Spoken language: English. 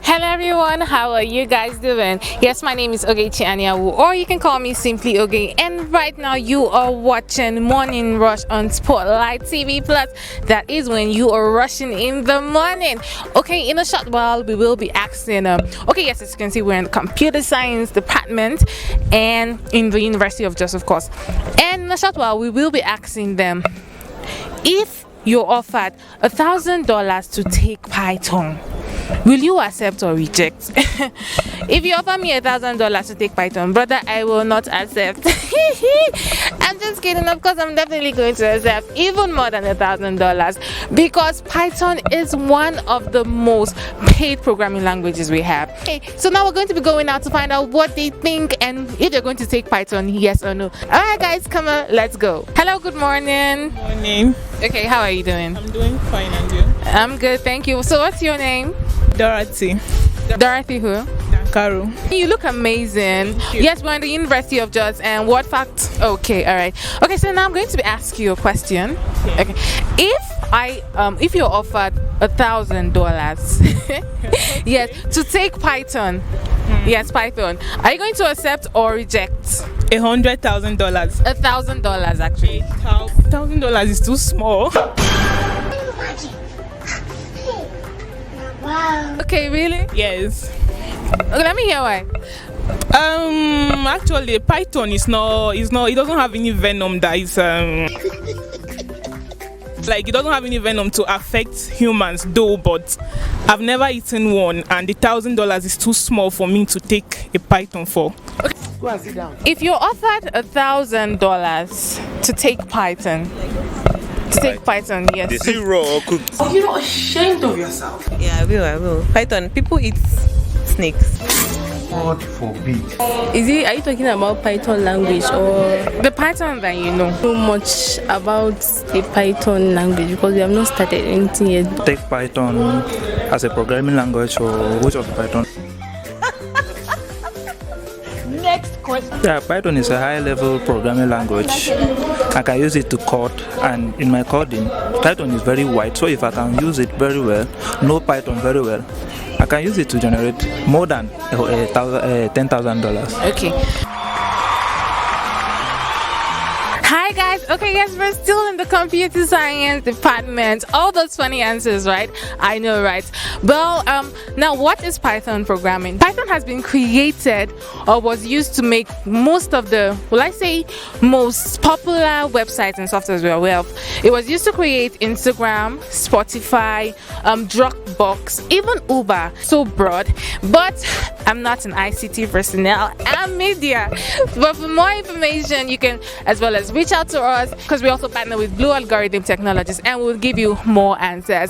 Hello everyone, how are you guys doing? Yes, my name is Ogechi Anyanwu, or you can call me simply Oge, and right now you are watching Morning Rush on Spotlight TV Plus. That is when you are rushing in the morning. Okay, in a short while we will be asking okay, yes, as you can see, we're in the computer science department and in the University of Jos, of course, and in a short while we will be asking them if you're offered $1,000 to take Python, will you accept or reject? If you offer me $1,000 to take Python, brother, I will not accept. I'm just kidding. Of course, I'm definitely going to accept even more than $1,000 because Python is one of the most paid programming languages we have. Okay, so now we're going to be going out to find out what they think and if they're going to take Python, yes or no. All right, guys, come on, let's go. Hello, good morning. Morning. Okay, how are you doing? I'm doing fine, and you? I'm good, thank you. So, what's your name? Dorothy. Dorothy who? Dankaru. You look amazing. Yes, we're in the University of Jos, and what fact? Okay, all right. Okay, so now I'm going to be asking you a question. Okay, if you're offered $1,000, yes, to take Python, yes, Python, are you going to accept or reject? $100,000. $1,000 actually. $1,000 is too small. Wow. Okay, really? Yes. Okay, let me hear why. Actually, Python is not. It doesn't have any venom that is like it doesn't have any venom to affect humans, though. But I've never eaten one, and the $1,000 is too small for me to take a Python for. Okay. Go and sit down. If you're offered $1,000 to take Python, yes. Is it raw or cooked? Are you not ashamed of yourself? Yeah, I will. Python. People eat snakes. God forbid. Are you talking about Python language or The Python that you know. too much about the Python language because we have not started anything yet? Take Python as a programming language or which of Python? Next question. Yeah, Python is a high-level programming language. I can use it to code, and in my coding, Python is very wide. So if I can use it very well, know Python very well, I can use it to generate more than $10,000. Okay. Hi guys. Okay, yes, we're still in the computer science department. All those funny answers, right? I know, right? Well, now what is Python programming? Python has been created or was used to make most of the, most popular websites and softwares we're aware of. It was used to create Instagram, Spotify, Dropbox, even Uber. So broad, but I'm not an ICT personnel. I'm media. But for more information, you can as well as reach out to us because we also partner with Blue Algorithm Technologies and we'll give you more answers.